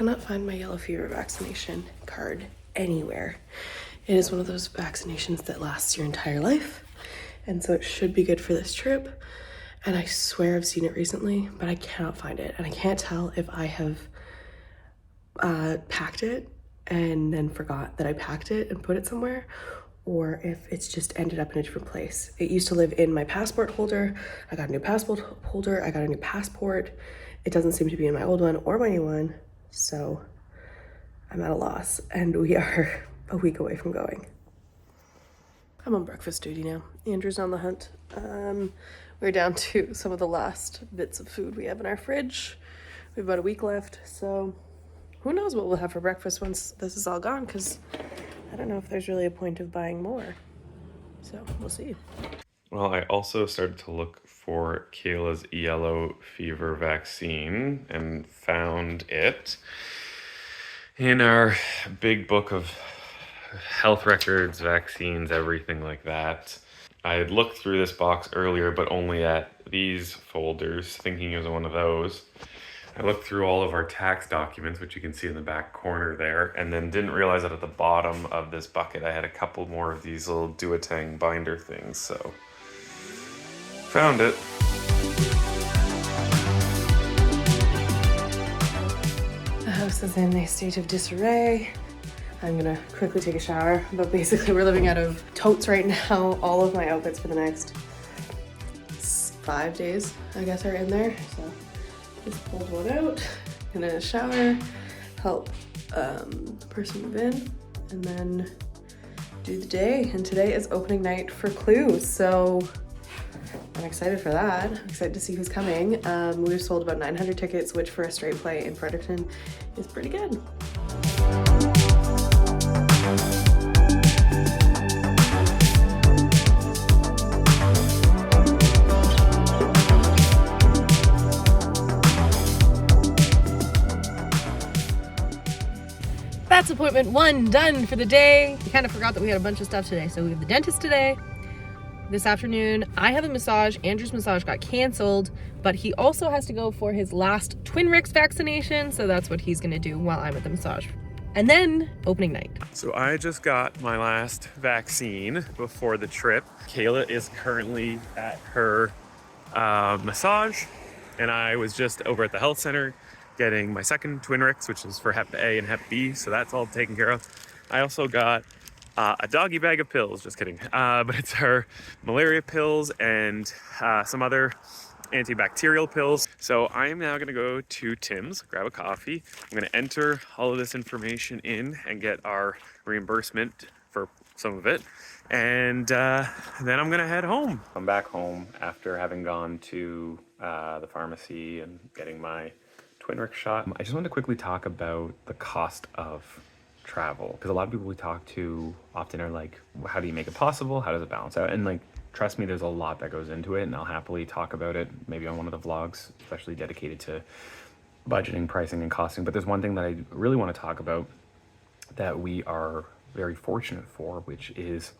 cannot find my yellow fever vaccination card anywhere. It is one of those vaccinations that lasts your entire life, and so it should be good for this trip. And I swear I've seen it recently, but I cannot find it. And I can't tell if I have packed it and then forgot that I packed it and put it somewhere, or if it's just ended up in a different place. It used to live in my passport holder. I got a new passport holder. I got a new passport. It doesn't seem to be in my old one or my new one. So I'm at a loss, and we are a week away from going. I'm on breakfast duty now. Andrew's on the hunt. We're down to some of the last bits of food we have in our fridge. We have about a week left, so who knows what we'll have for breakfast once this is all gone, because I don't know if there's really a point of buying more. So we'll see. Well, I also started to look for Kayla's yellow fever vaccine and found it in our big book of health records, vaccines, everything like that. I had looked through this box earlier, but only at these folders, thinking it was one of those. I looked through all of our tax documents, which you can see in the back corner there, and then didn't realize that at the bottom of this bucket I had a couple more of these little duotang binder things, so found it. The house is in a state of disarray. I'm gonna quickly take a shower, but basically we're living out of totes right now. All of my outfits for the next 5 days, I guess, are in there, so just pulled one out, gonna shower, help the person move in, and then do the day. And today is opening night for Clue, so I'm excited for that. I'm excited to see who's coming. We've sold about 900 tickets, which for a straight play in Fredericton is pretty good. That's appointment 1 done for the day. We kind of forgot that we had a bunch of stuff today. So we have the dentist today. This afternoon, I have a massage. Andrew's massage got canceled, but he also has to go for his last Twinrix vaccination. So that's what he's gonna do while I'm at the massage. And then opening night. So I just got my last vaccine before the trip. Kayla is currently at her massage, and I was just over at the health center getting my second Twinrix, which is for Hep A and Hep B, so that's all taken care of. I also got a doggy bag of pills, just kidding, but it's her malaria pills and some other antibacterial pills. So I am now gonna go to Tim's, grab a coffee. I'm gonna enter all of this information in and get our reimbursement for some of it. And then I'm gonna head home. I'm back home after having gone to the pharmacy and getting my Twinrix shot. I just wanted to quickly talk about the cost of travel, because a lot of people we talk to often are like, how do you make it possible? How does it balance out? And like, trust me, there's a lot that goes into it, and I'll happily talk about it maybe on one of the vlogs, especially dedicated to budgeting, pricing, and costing. But there's one thing that I really want to talk about that we are very fortunate for, which is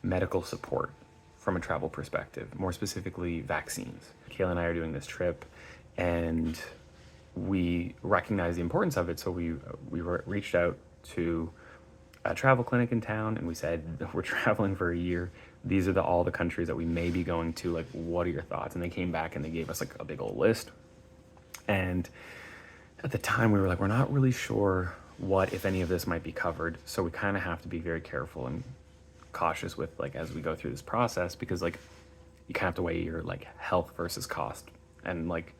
medical support from a travel perspective, more specifically vaccines. Kayla and I are doing this trip, and we recognize the importance of it. So we reached out to a travel clinic in town, and we said, we're traveling for a year. These are all the countries that we may be going to. Like, what are your thoughts? And they came back and they gave us like a big old list. And at the time we were like, we're not really sure what, if any of this might be covered. So we kind of have to be very careful and cautious with, like, as we go through this process, because like, you kind of have to weigh your like health versus cost. And like,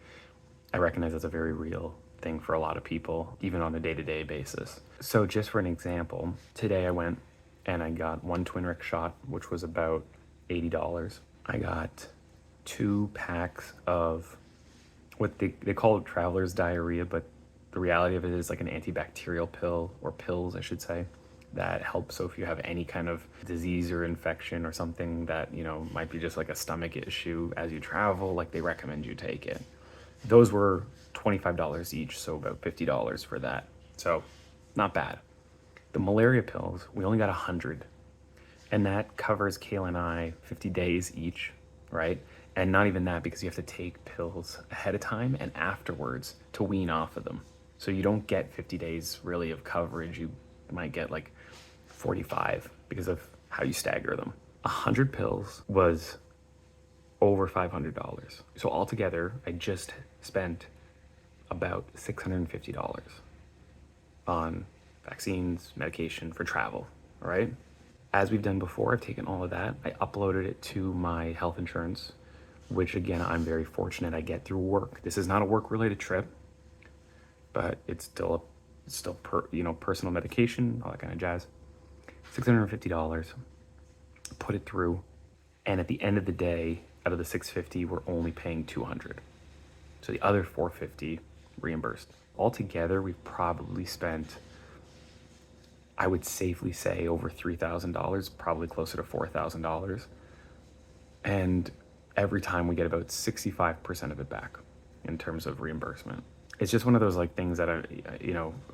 I recognize that's a very real thing for a lot of people, even on a day-to-day basis. So just for an example, today I went and I got one Twinrix shot, which was about $80. I got 2 packs of what they call it traveler's diarrhea, but the reality of it is like an antibacterial pill, or pills I should say, that helps. So if you have any kind of disease or infection or something that, you know, might be just like a stomach issue as you travel, like they recommend you take it. Those were $25 each, so about $50 for that. So not bad. The malaria pills, we only got 100. And that covers Kayla and I 50 days each, right? And not even that, because you have to take pills ahead of time and afterwards to wean off of them. So you don't get 50 days really of coverage. You might get like 45 because of how you stagger them. 100 pills was over $500. So altogether, I just spent about $650 on vaccines, medication for travel, all right? As we've done before, I've taken all of that. I uploaded it to my health insurance, which again, I'm very fortunate I get through work. This is not a work-related trip, but it's still personal medication, all that kind of jazz. $650, put it through, and at the end of the day, out of the $650, we're only paying $200. So the other $450 reimbursed. Altogether, we've probably spent, I would safely say, over $3,000, probably closer to $4,000. And every time we get about 65% of it back in terms of reimbursement. It's just one of those like things that are,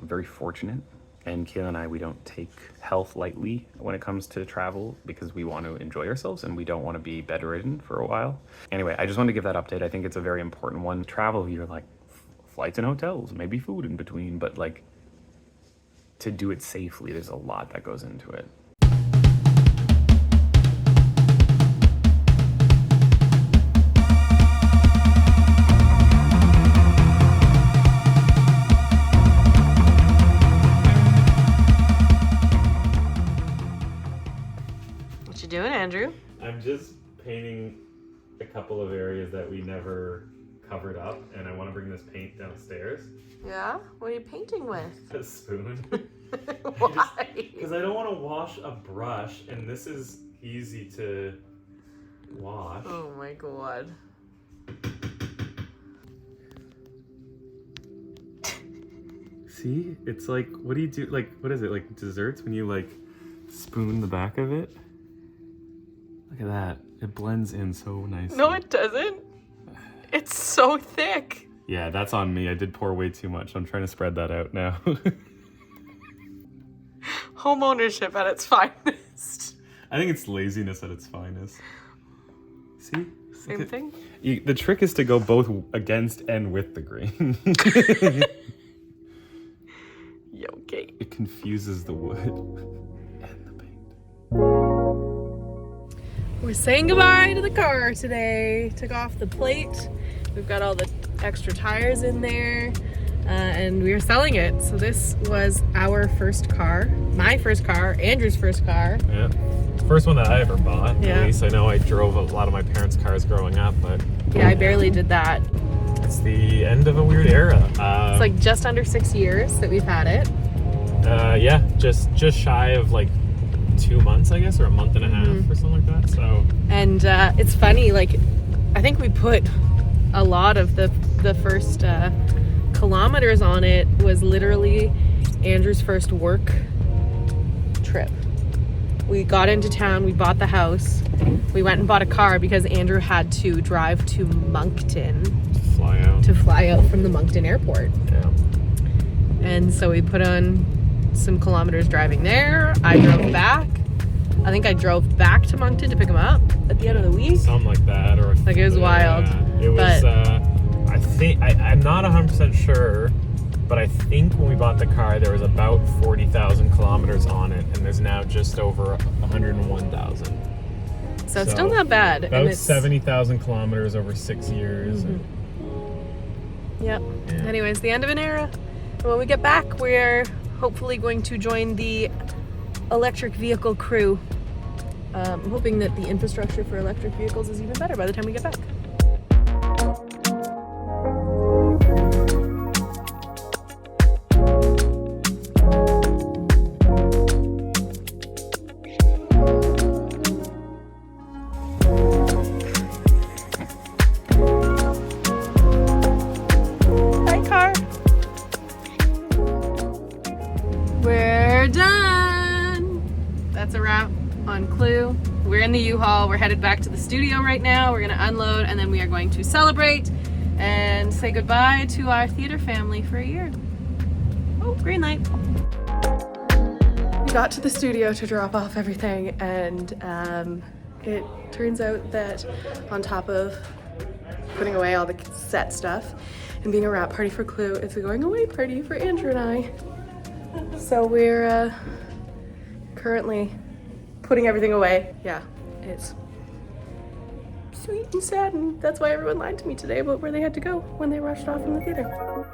very fortunate. And Kayla and I, we don't take health lightly when it comes to travel because we want to enjoy ourselves and we don't want to be bedridden for a while. Anyway, I just wanted to give that update. I think it's a very important one. Travel, you're like flights and hotels, maybe food in between, but like to do it safely, there's a lot that goes into it. What you doing, Andrew? I'm just painting a couple of areas that we never covered up, and I want to bring this paint downstairs. Yeah? What are you painting with? A spoon. Why? Because I don't want to wash a brush, and this is easy to wash. Oh my god. See? It's like, what do you do? Like, what is it? Like desserts when you like spoon the back of it? Look at that. It blends in so nicely. No, it doesn't. It's so thick. Yeah, that's on me. I did pour way too much. I'm trying to spread that out now. Home ownership at its finest. I think it's laziness at its finest. See? Same thing? The trick is to go both against and with the grain. Yeah, okay. It confuses the wood and the paint. We're saying goodbye to the car today. Took off the plate. We've got all the extra tires in there. And we are selling it. So this was our first car. My first car. Andrew's first car. Yeah. First one that I ever bought. Yeah. At least I know I drove a lot of my parents' cars growing up, but Yeah, I barely did that. it's the end of a weird era. It's like just under 6 years that we've had it. Yeah, just shy of like 2 months, I guess, or a month and a half or something like that. So And it's funny, like I think we put a lot of the first kilometers on it was literally Andrew's first work trip. We got into town, we bought the house, we went and bought a car because Andrew had to drive to Moncton to fly out from the Moncton airport. Yeah. And so we put on some kilometers driving there. I drove back. I think I drove back to Moncton to pick him up at the end of the week. Something like that, or Like, it was wild. It was. But- I think I'm not 100% sure, but I think when we bought the car, there was about 40,000 kilometers on it, and there's now just over 101,000. So it's still not bad. About And it's 70,000 kilometers over 6 years. Yep. Yeah. Anyways, the end of an era. And when we get back, we're hopefully going to join the electric vehicle crew. I'm hoping that the infrastructure for electric vehicles is even better by the time we get back. Hi, car. We're done. That's a wrap on Clue. We're in the U-Haul. We're headed back to the studio right now. We're going to unload and then we are going to celebrate and say goodbye to our theater family for a year. Oh, green light. We got to the studio to drop off everything and it turns out that on top of putting away all the set stuff and being a wrap party for Clue. It's a going away party for Andrew and I. So we're currently putting everything away. Yeah, it's sweet and sad, and that's why everyone lied to me today about where they had to go when they rushed off from the theater.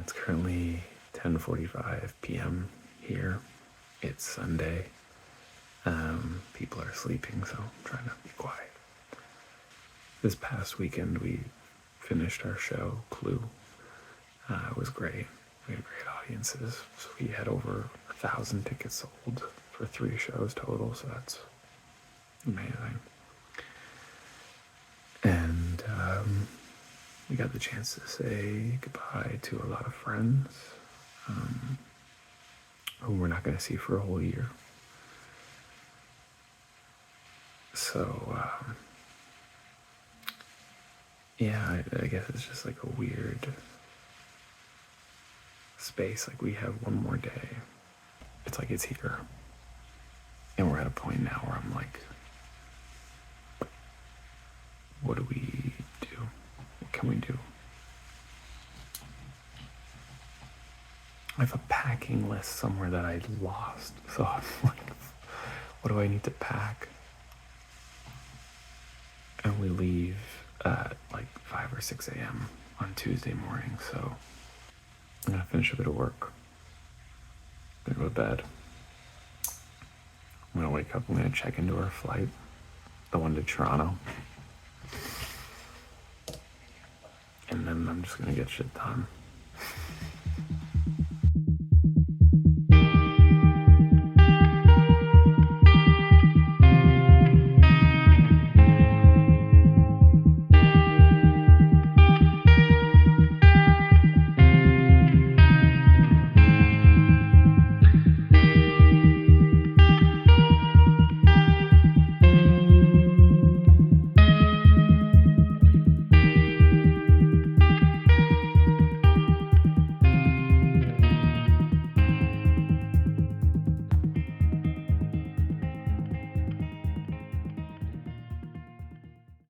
It's currently 10:45 p.m. here. It's Sunday. People are sleeping, so I'm trying to be quiet. This past weekend, we finished our show, Clue. It was great. We had great audiences. So we had over 1,000 tickets sold for 3 shows total, so that's amazing. And we got the chance to say goodbye to a lot of friends who we're not going to see for a whole year. So, yeah, I guess it's just like a weird space. Like, we have one more day. It's like it's here. And we're at a point now where I'm like, what do we do? What can we do? I have a packing list somewhere that I lost. So I'm like, what do I need to pack? And we leave at like 5 or 6 a.m. on Tuesday morning. So I'm gonna finish a bit of work. I'm gonna go to bed. I'm gonna wake up. I'm gonna check into our flight, the one to Toronto. And then I'm just gonna get shit done.